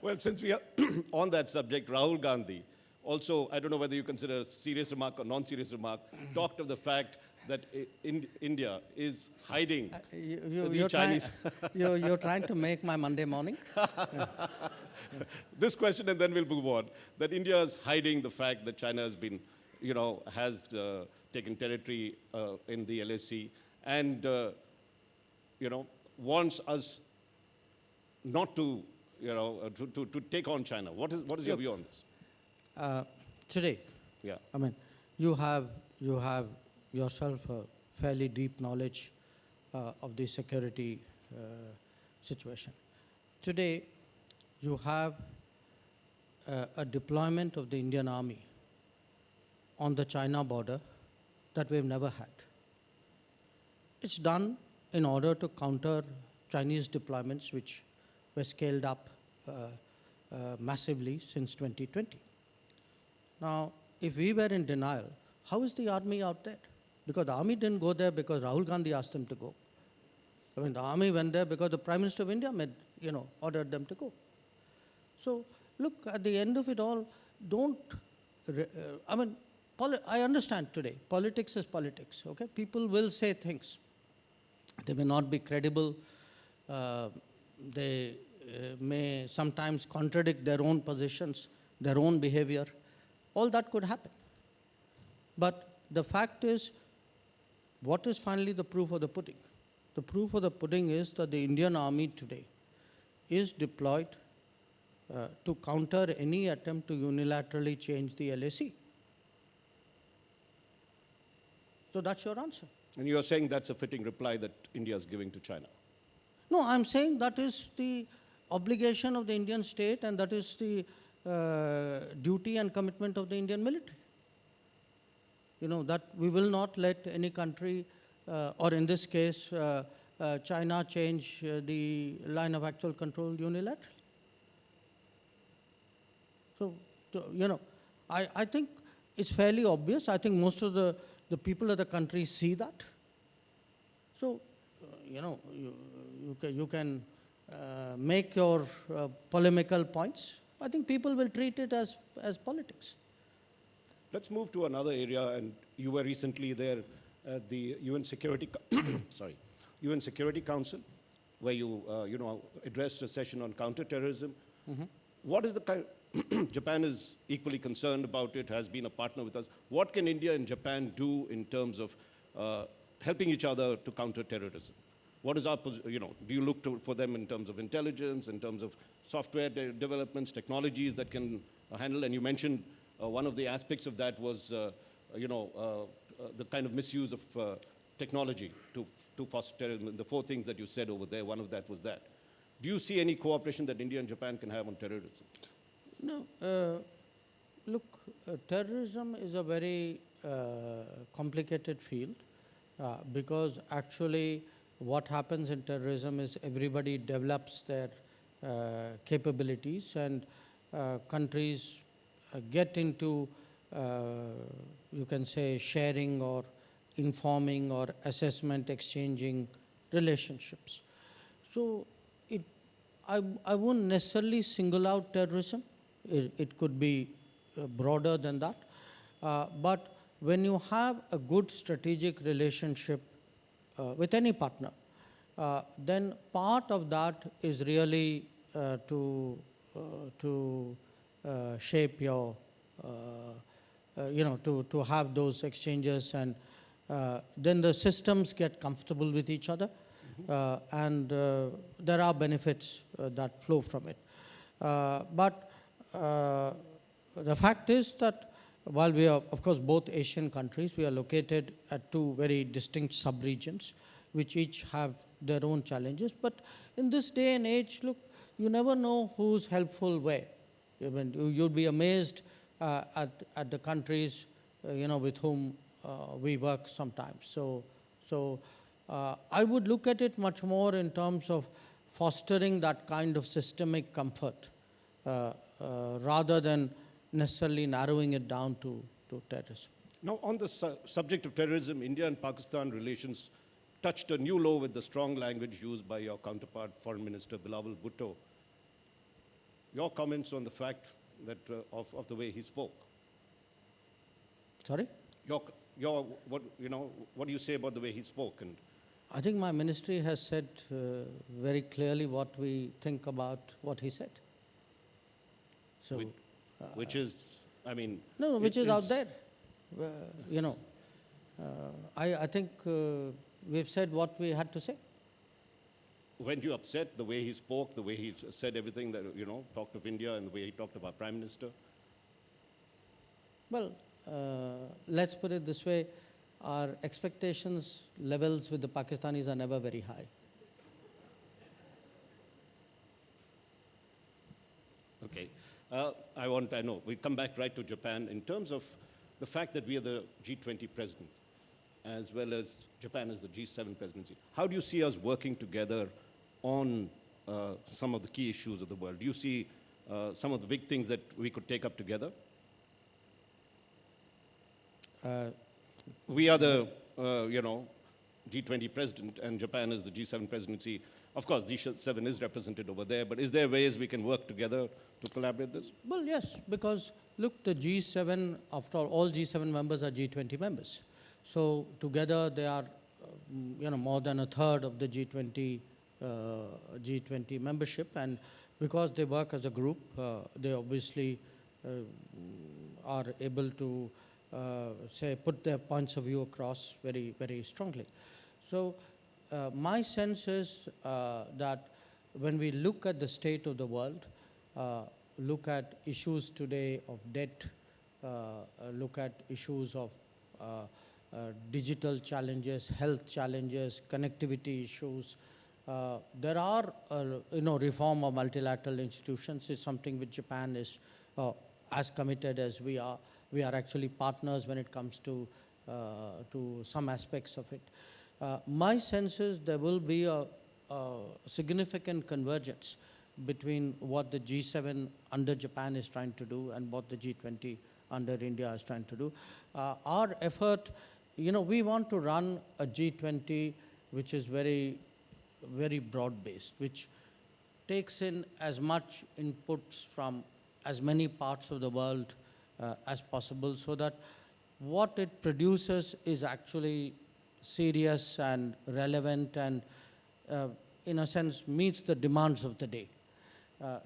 Well, since we are on that subject, Rahul Gandhi, also, I don't know whether you consider a serious remark or non-serious remark, talked of the fact that India is hiding the Chinese. You're trying to make my Monday morning? This question, and then we'll move on. That India is hiding the fact that China has been, has taken territory in the LAC, and wants us not to, to take on China. What is your view on this? Today, yeah. I mean, you have yourself a fairly deep knowledge of the security situation. Today, you have a deployment of the Indian Army on the China border that we've never had. It's done in order to counter Chinese deployments, which were scaled up massively since 2020. Now, if we were in denial, how is the army out there? Because the army didn't go there because Rahul Gandhi asked them to go. I mean, the army went there because the Prime Minister of India ordered them to go. So, look, at the end of it all, I understand today, politics is politics, okay? People will say things. They may not be credible. They may sometimes contradict their own positions, their own behavior. All that could happen. But the fact is, what is finally the proof of the pudding? The proof of the pudding is that the Indian Army today is deployed to counter any attempt to unilaterally change the LAC. So that's your answer. And you're saying that's a fitting reply that India is giving to China? No, I'm saying that is the obligation of the Indian state, and that is the duty and commitment of the Indian military. That we will not let any country, or in this case, China, change the line of actual control unilaterally. So, I think it's fairly obvious. I think most of the people of the country see that. So, you can make your polemical points. I think people will treat it as politics. Let's move to another area, and you were recently there at the UN Security, UN Security Council, where you, addressed a session on counterterrorism. Mm-hmm. What is the kind? Japan is equally concerned about it, has been a partner with us. What can India and Japan do in terms of helping each other to counter terrorism? What is our, do you look for them in terms of intelligence, in terms of software developments, technologies that can handle? And you mentioned one of the aspects of that was, the kind of misuse of technology to foster terrorism. The 4 things that you said over there, one of that was that. Do you see any cooperation that India and Japan can have on terrorism? No. Look, terrorism is a very complicated field because actually what happens in terrorism is everybody develops their capabilities, and countries get into, you can say, sharing or informing or assessment, exchanging relationships. So I wouldn't necessarily single out terrorism. It could be broader than that. But when you have a good strategic relationship with any partner, then part of that is really to shape your, to have those exchanges, and then the systems get comfortable with each other, and there are benefits that flow from it. But the fact is that while we are, of course, both Asian countries, we are located at 2 very distinct sub-regions, which each have their own challenges. But in this day and age, look, you never know who's helpful where. I mean, you'd be amazed at the countries, with whom we work sometimes. So I would look at it much more in terms of fostering that kind of systemic comfort rather than necessarily narrowing it down to terrorism. Now, on the subject of terrorism, India and Pakistan relations touched a new low with the strong language used by your counterpart, Foreign Minister Bilawal Bhutto. Your comments on the fact that of the way he spoke. Sorry? What do you say about the way he spoke? And I think my ministry has said very clearly what we think about what he said. So, which is, I mean... No, which is out there. I think we've said what we had to say. Weren't you upset the way he spoke, the way he said everything that, talked of India and the way he talked of our Prime Minister? Well, let's put it this way. Our expectations levels with the Pakistanis are never very high. Okay. I know, we come back right to Japan. In terms of the fact that we are the G20 president, as well as Japan is the G7 presidency, how do you see us working together on some of the key issues of the world? Do you see some of the big things that we could take up together? We are the, G20 president, and Japan is the G7 presidency. Of course, G7 is represented over there, but is there ways we can work together to collaborate this? Well, yes, because look, the G7, after all G7 members are G20 members. So together they are, more than a third of the G20 membership, and because they work as a group, they obviously are able to put their points of view across very, very strongly. So my sense is that when we look at the state of the world, look at issues today of debt, look at issues of digital challenges, health challenges, connectivity issues, there are, reform of multilateral institutions is something which Japan is as committed as we are. We are actually partners when it comes to some aspects of it. My sense is there will be a significant convergence between what the G7 under Japan is trying to do and what the G20 under India is trying to do. Our effort, we want to run a G20 which is very, very broad-based, which takes in as much inputs from as many parts of the world as possible, so that what it produces is actually serious and relevant and, in a sense, meets the demands of the day.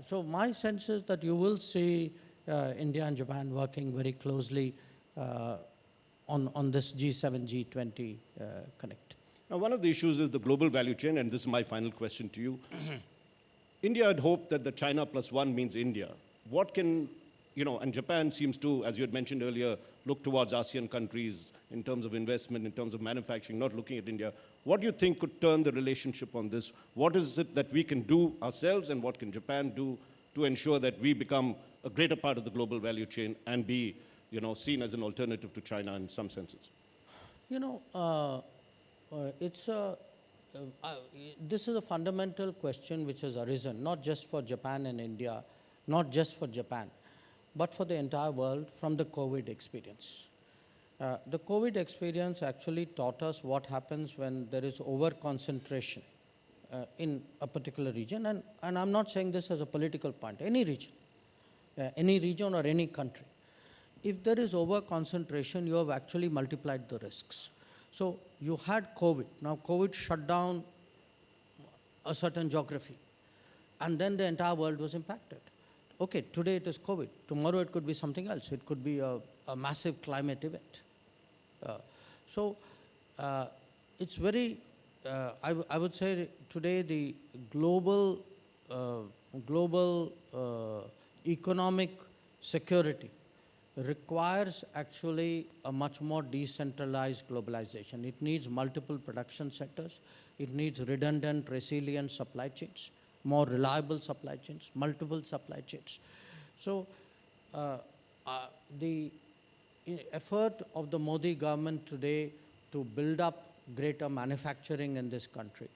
So my sense is that you will see India and Japan working very closely on this G7, G20 connect. Now, one of the issues is the global value chain, and this is my final question to you. India had hoped that the China plus one means India. What can, and Japan seems to, as you had mentioned earlier, look towards ASEAN countries in terms of investment, in terms of manufacturing, not looking at India. What do you think could turn the relationship on this? What is it that we can do ourselves, and what can Japan do to ensure that we become a greater part of the global value chain and be, seen as an alternative to China in some senses? This is a fundamental question which has arisen, not just for Japan and India, not just for Japan, but for the entire world from the COVID experience. The COVID experience actually taught us what happens when there is over-concentration in a particular region, and I'm not saying this as a political point, any region or any country. If there is over-concentration, you have actually multiplied the risks. So you had COVID. Now COVID shut down a certain geography, and then the entire world was impacted. Okay, today it is COVID. Tomorrow it could be something else. It could be a massive climate event. It's very, I would say today the global economic security requires actually a much more decentralized globalization. It needs multiple production sectors. It needs redundant, resilient supply chains, more reliable supply chains, multiple supply chains. So the effort of the Modi government today to build up greater manufacturing in this country